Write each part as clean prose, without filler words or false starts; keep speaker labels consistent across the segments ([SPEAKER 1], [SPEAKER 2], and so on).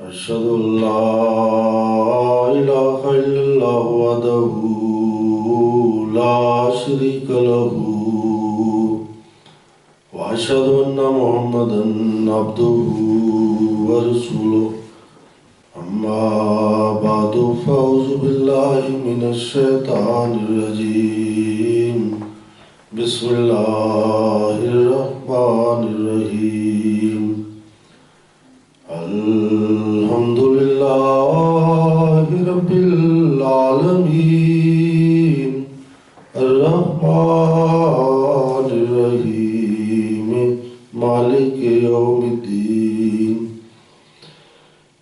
[SPEAKER 1] أشهد أن لا إله إلا الله وحده لا شريك له وأشهد أن محمدا عبده ورسوله أما بعد فأعوذ بالله من الشيطان الرجيم بسم الله الرحمن الرحيم الحمد لله رب العالمين الرحمن الرحيم مالك يوم الدين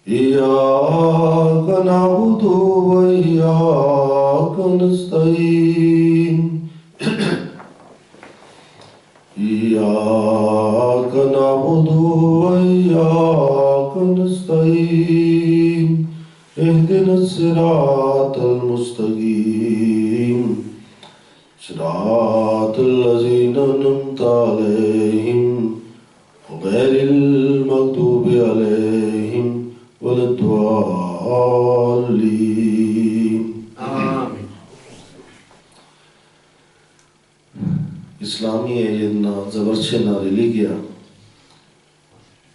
[SPEAKER 1] إياك نعبد وإياك نستعين إياك نعبد وإياك نستعين اهدنا الصراط المستقيم صراط الذين أنعمت عليهم غير المغضوب عليهم ولا الضالين آمين. Islami je jedna završena religija.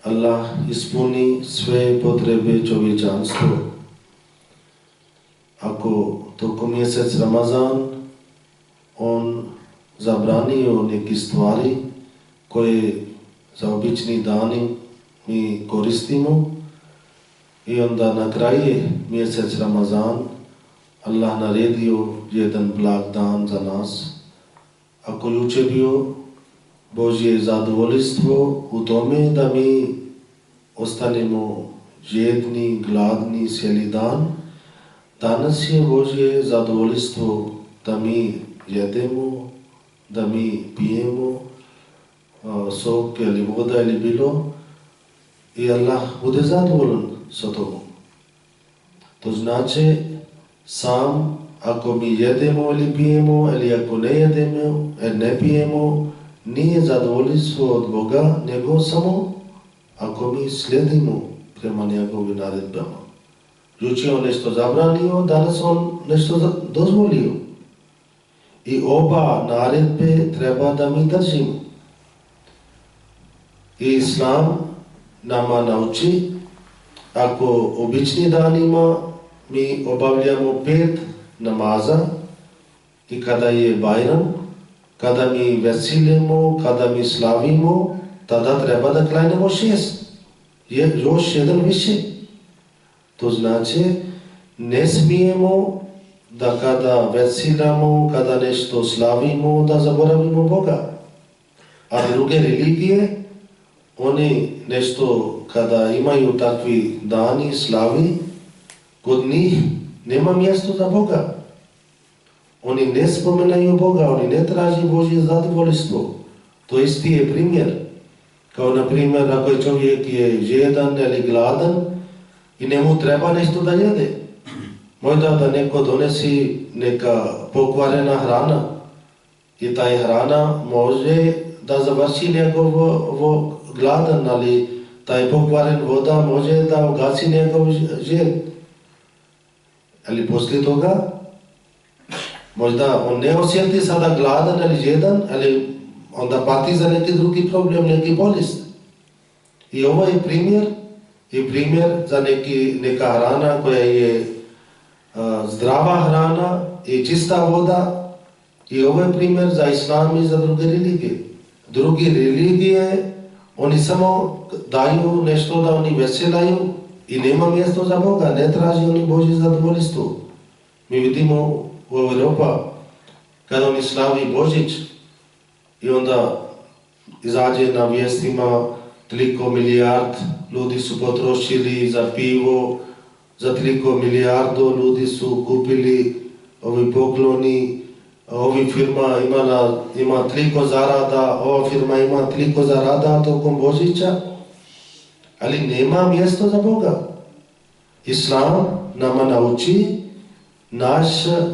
[SPEAKER 1] Allah ispuni sve potrebe čovječanstva. Ako tokom mjesec Ramazan on zabranio neke stvari koje za obični dani mi koristimo i onda na kraju mjesec Ramazan Allah naredio jedan blag dan za nas. Ako juče bio Božje zadovoljstvo u tome da mi ostanemo žedni, gladni cijeli dan, danas je Božje zadovoljstvo da mi jedemo, da mi pijemo sok ili voda ili bilo i Allah bude zadovoljan sa tobom. To znači sam ako mi jedemo ili pijemo ili ako ne jedemo ili ne pijemo, nije zadovoljstvo od Boga, nego samo ako mi slijedimo prema njegovim naredbama. Juče on nešto zabranio, danas on nešto dozvolio. I oba naredbe treba da mi držimo. I Islam nama nauči, ako obični danima mi obavljamo 5 namaza i kada je Bajram, kada mi veselimo, kada mi slavimo, tada treba da klanjamo 6. Još jedan više. To znači, ne smijemo da kada veselimo, kada nešto slavimo, da zaboravimo Boga. A druge religije, oni nešto kada imaju takvi dani, slavi, kod njih nema mjesto za Boga. Oni ne spomenaju Boga, oni ne traži Božje zadovoljstvo. To isti je primjer. Kao na primjer, ako je čovjek je žedan ili gladan i njemu treba nešto da jede. Možda da neko donesi neka pokvarena hrana i taj hrana može da završi njegov gladan, ali taj pokvaren voda može da ugasi njegov žel. Ali poslije toga, možda on ne osjeti sada gladan ili žedan, ali onda pati za neki drugi problem, neki bolest. I ovo je primjer za neka hrana koja je zdrava hrana i čista voda. I ovo je primjer za Islam i za druge religije. Druge religije, oni samo daju nešto da oni veselaju i nema mjesto za Boga, ne traži oni Božje zadovoljstvo. Mi vidimo u Europa, kada oni slavi Božić i onda izađe na vijestima toliko milijard ljudi su potrošili za pivo, za toliko milijardu ljudi su kupili ovi pokloni, ovi firma ima toliko zarada, ova firma ima toliko zarada tokom Božića, ali nema mjesto za Boga. Islam nama nauči, naš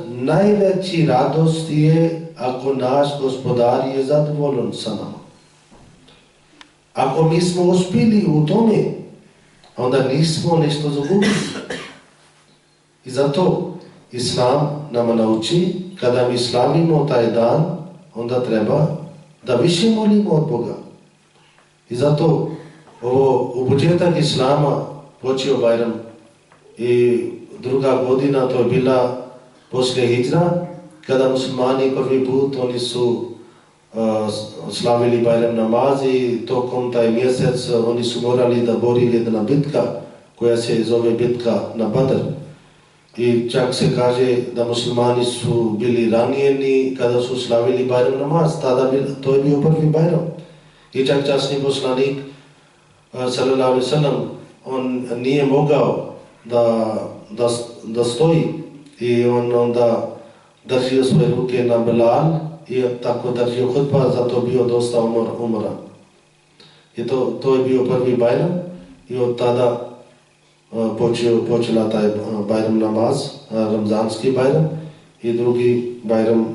[SPEAKER 1] najveći radost je ako naš gospodar je zadovoljan sa nama. Ako mi smo uspjeli u tome, onda nismo nešto zagubili. I zato Islam nama nauči, kada mi slavimo taj dan, onda treba da više molimo od Boga. I zato u početak Islama počeo Bajram i druga godina to je bila poslije hidžra, kada muslimani prvi put oni su slavili Bajram namaz i tokom taj mjesec oni su morali da bori jedna bitka koja se zove bitka na Badr. I čak se kaže da muslimani su bili ranijeni kada su slavili Bajram namaz, to je bio prvi Bajram. I čak časni poslanik sallallahu alejhi ve sellem on nije mogao da stoji i on onda držio svoje ruke na Belal i tako držio hutba, zato bio dosta umoran. I to je bio prvi Bajram i od tada počela taj Bajram namaz, Ramzanski Bajram, i drugi Bajram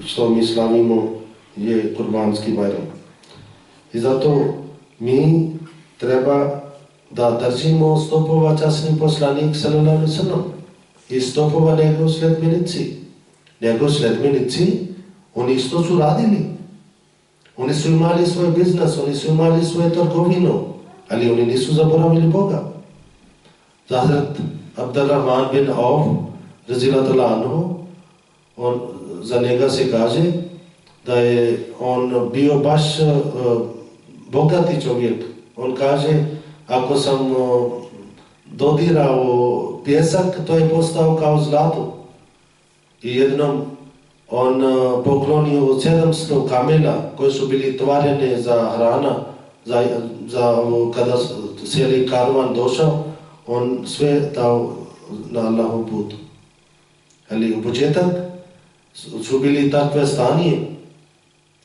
[SPEAKER 1] što mi slavimo je Kurbanski Bajram. I zato mi treba da držimo stopova časni poslanik sallallahu alejhi ve sellem i stopova njegov sledbenici. Njegov sledbenici, oni isto su radili. Oni su imali svoj biznes, oni su imali svoju trgovinu, ali oni nisu zaboravili Boga. Hazrat Abdurrahman bin Auf radhiyallahu anhu, za njega se kaže da je on bio baš bogati čovjek. On kaže, ako sam dodirao pjesak, to je postao kao zlato. I jednom on poklonio 700 kamela koji su bili tvarene za hrana, kada cijeli karvan došao, on sve dao na Allahov put. Ali u početak su bili takve stanje.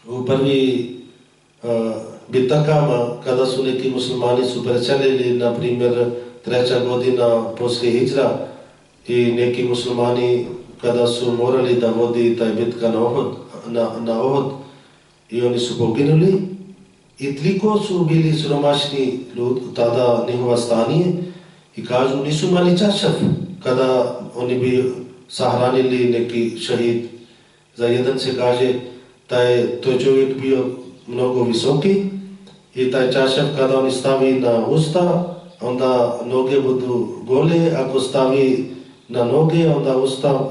[SPEAKER 1] U prvi bitakama, kada su neki muslimani su preselili, na primjer, 3. godina poslije hidžra, i neki muslimani kada su morali da vodi taj bitka na Ohod i oni su poginuli i toliko su bili siromašni tada njihova stanje i kažu nisu imali čašav kada oni bi sahranili neki šahid. Za jedan se kaže to je čovjek bio mnogo visoki i taj čašav kada oni stavi na usta, onda noge budu gole, ako stavi na noge, onda usta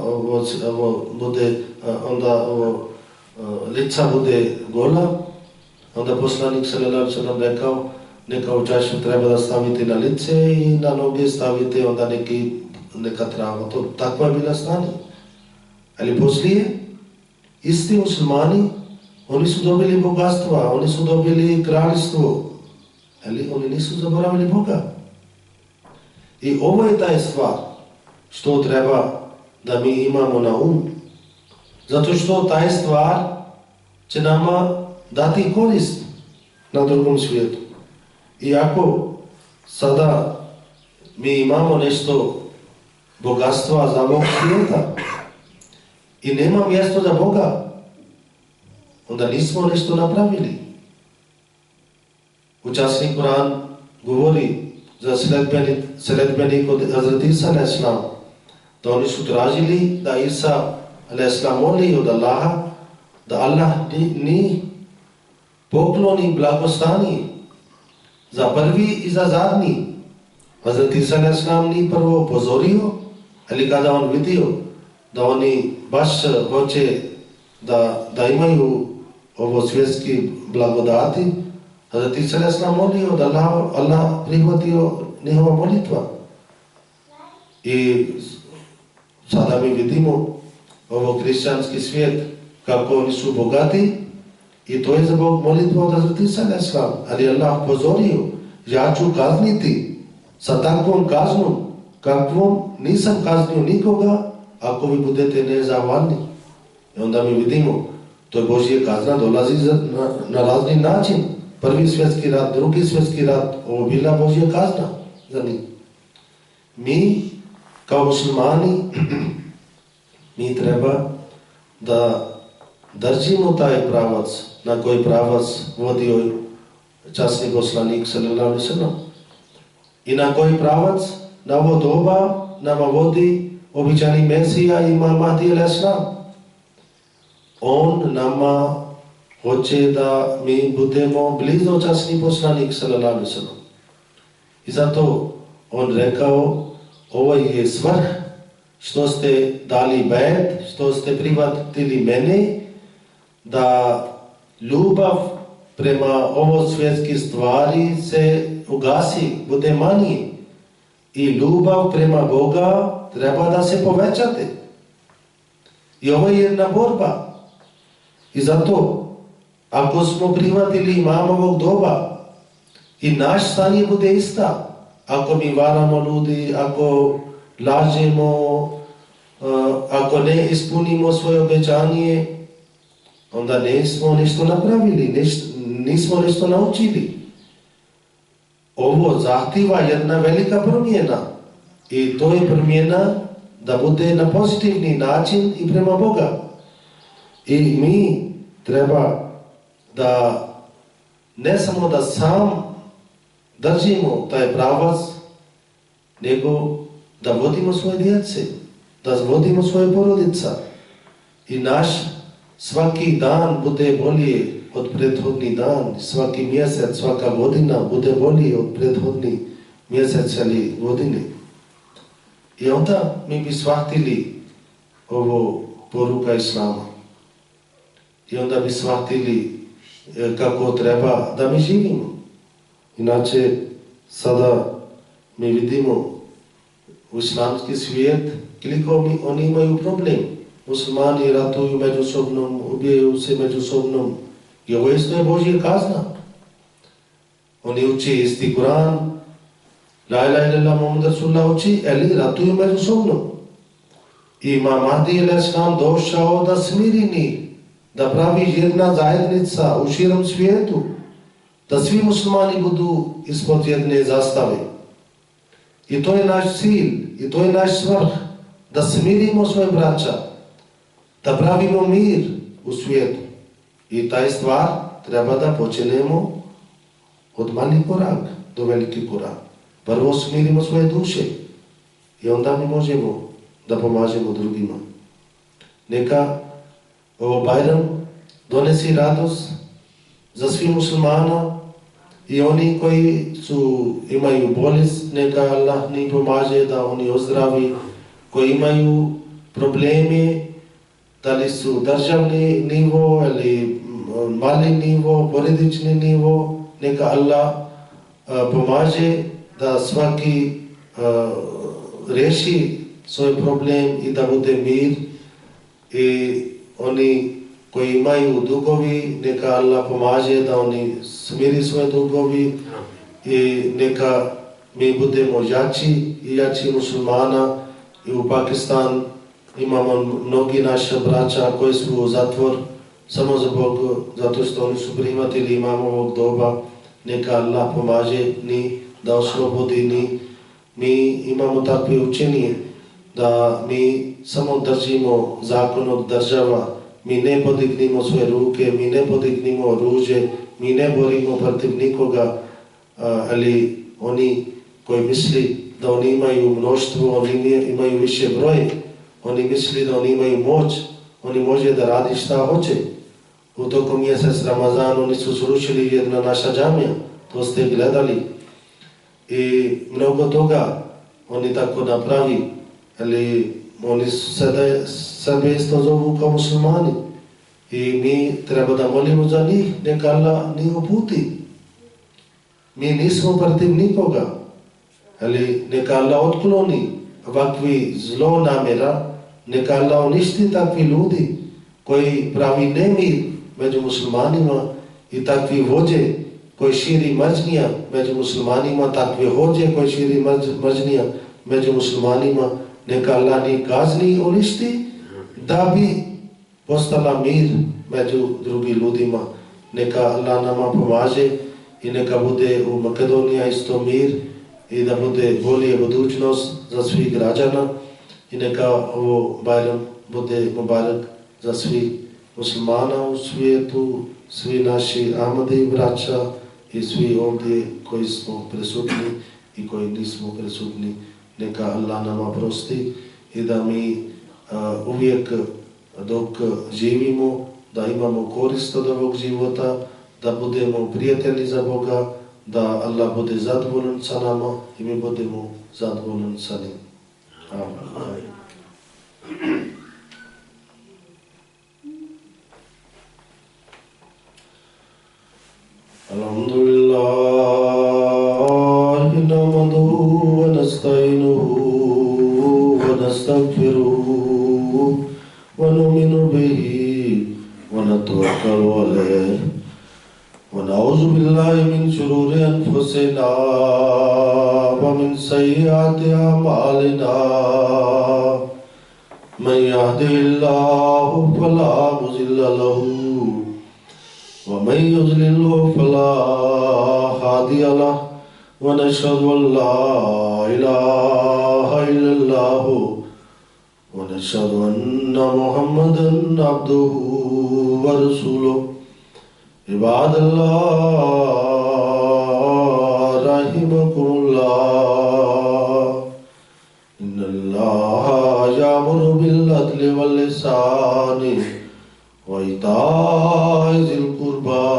[SPEAKER 1] bude, onda lica bude gola. Onda poslanik sallallahu alejhi ve sellem rekao, neka čašav treba da stavite na lice i na noge stavite onda neka trava. Takva je bila stanje. Ali poslije, isti muslimani, oni su dobili bogatstva, oni su dobili kraljstvo, ali oni nisu zaboravili Boga. I ovo je taj stvar što treba da mi imamo na zato što taj stvar će nama dati korist na drugom svijetu. I ako sada mi imamo nešto bogatstva za ovog svijeta i nema mjesto za Boga, onda nismo nešto napravili. Učasni Kur'an govori za sledbenik od Hazreti Isa a.s. da oni su tražili da Isa a.s. moli od Allaha da Allah ni pokloni blagostanje za prvi i za zadnji. Hazreti Isa a.s. ni prvo upozorio, ali kada on vidio da oni baš hoće da imaju ovo svjetski blagodati, Hazreti Isa a.s. molio da Allah prihvatio njihova molitva. I sada mi vidimo ovo hrišćanski svijet, kako oni su bogati, i to je za Bog molitva od Hazreti Isa a.s. Ali Allah pozorio, ja ću kazniti sa takvom kaznom, kakvom nisam kaznio nikoga, ako vi budete nezahvalni. I onda mi vidimo, to je Božja kazna, dolazi na razni način. Prvi svjetski rat, drugi svjetski rat, ovo bila Božja kazna za njih. Mi, kao muslimani, mi treba da držimo taj pravac, na koji pravac vodio časni poslanik sallallahu alejhi ve sellem. I na koji pravac? Na ovo doba nama vodi običani Mesija Imam Mahdi al-Islam. On nama hoće da mi budemo blizočasni poslanik sallallahu alejhi ve sellem. I zato on rekao, ovo je svrh što ste dali bejt, što ste prihvatili mene, da ljubav prema ovo svjetske stvari se ugasi, bude manji. I ljubav prema Boga treba da se povećate. I ovo je jedna borba. I zato, ako smo prihvatili imamovog doba i naš stanje bude ista, ako mi varamo ljudi, ako lažemo, ako ne ispunimo svoje obećanje, onda nismo nešto napravili, nismo nešto naučili. Ovo zahtjeva jedna velika promjena i to je promjena da bude na pozitivni način i prema Boga. I mi treba da ne samo da sam držimo taj pravac, nego da vodimo svoje djece, da vodimo svoje porodica i naš svaki dan bude bolje od prethodni dan, svaki mjesec, svaka godina bude bolje od prethodni mjesec ili godine. I onda mi bi shvatili ovo poruka Islama. I onda bi shvatili kako treba da mi živimo. Inače, sada mi vidimo u islamski svijet koliko oni imaju problem. Muslimani ratuju međusobnom, ubijaju se međusobnom. I ovo isto je Božja kazna. Oni uči isti Kur'an, La ilaha illallah Muhammad Rasulullah uči, ali ratuju međusobno. I Imam Mahdi al-Islam došao da smiri njih, da pravi jedna zajednica u širom svijetu, da svi muslimani budu ispod jedne zastave. I to je naš cilj, i to je naš svrh, da smirimo svoje braća, da pravimo mir u svijetu. I taj stvar treba da počnemo od malih korak do veliki korak. Prvo smirimo svoje duše i onda mi možemo da pomažemo drugima. Neka ovo Bajram donesi radost za svi muslimana i oni koji imaju bolest, neka Allah njih pomaže da oni ozdravi, koji imaju probleme, da li su državni nivo ili mali nivo, porodični nivo, neka Allah pomaže da svaki reši svoj problem i da bude mir. I oni koji imaju dugovi, neka Allah pomaže da oni smiri svoje dugovi i neka mi budemo jači i jači muslimana. I u Pakistan imamo mnogi naša braća koji su u zatvor samo zato što oni su prihvatili imamovog doba. Neka Allah pomaže ni da oslobodi ni. Mi imamo takve učenje da mi samo držimo zakon od država, mi ne podignimo svoje ruke, mi ne podignimo oružje, mi ne borimo protiv nikoga, ali oni koji misli da oni imaju mnoštvo, oni imaju više broje, oni misli da oni imaju moć, oni može da radi šta hoće. U tokom mjesec Ramazan oni su srušili jedna naša džamija, to ste gledali. I mnogo toga oni tako napravi, ali oni sebe isto zovu kao muslimani. I mi treba da molimo za njih, neka Allah njih uputi. Mi nismo protiv nikoga, ali neka Allah otkloni ovakvi zlo namjera, neka Allah uništi takvi ljudi koji pravi nemir među muslimanima i takvi vođe koji širi mržnja među muslimanima, takve hođe koji širi mržnja među muslimanima, neka Allah njih kazni i uništi da bi postala mir među drugim ljudima. Neka Allah nama pomaže i neka bude u Makedoniji isto mir i da bude bolje budućnost za svih građana i neka ovo Bajram bude mubarak za svih muslimana u svijetu, svi naši Ahmadi braća i svi ovdje koji smo prisutni iko nismo prisutni, neka Allah nama prosti i da mi uvijek dok živimo, da imamo korist od ovog života, da budemo prijatelji za Boga, da Allah bude zadovoljan sa nama i mi budemo zadovoljni sa njim. Amen. Alhamdulillah, nahmaduhu wa nasta'inuhu wa nastaghfiruhu wa nu'minu bihi wa natawakkalu alayhi wa na'udzu billahi min shururi anfusina wa min sayyiati a'malina. Man yahdihillahu fala mudilla lahu ومن يضلله فلا هادي له ونشهد أن لا إله إلا الله ونشهد أن محمدا عبده ورسوله. عباد الله رحمكم الله، إن الله يأمر بالعدل والإحسان وإيتاء ذي القربى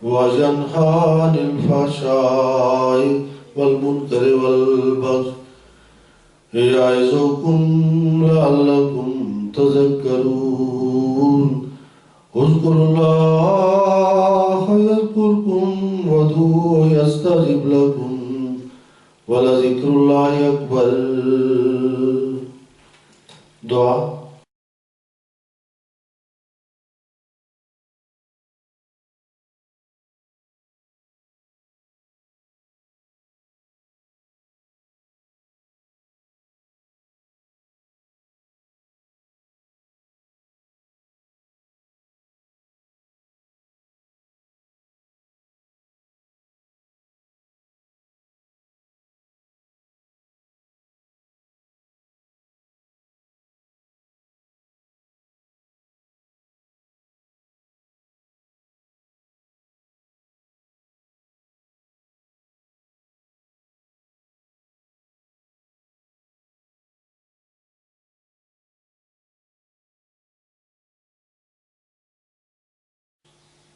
[SPEAKER 1] وينهى عن الفحشاء والمنكر والبغي يعظكم لعلكم تذكرون. اذكروا الله يذكركم وادعوه يستجب لكم ولذكر الله أكبر. दुआ।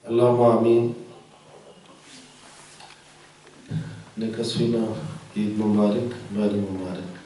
[SPEAKER 1] Allahumma amin. Nikasvina Eid Mubarak, very Mubarak.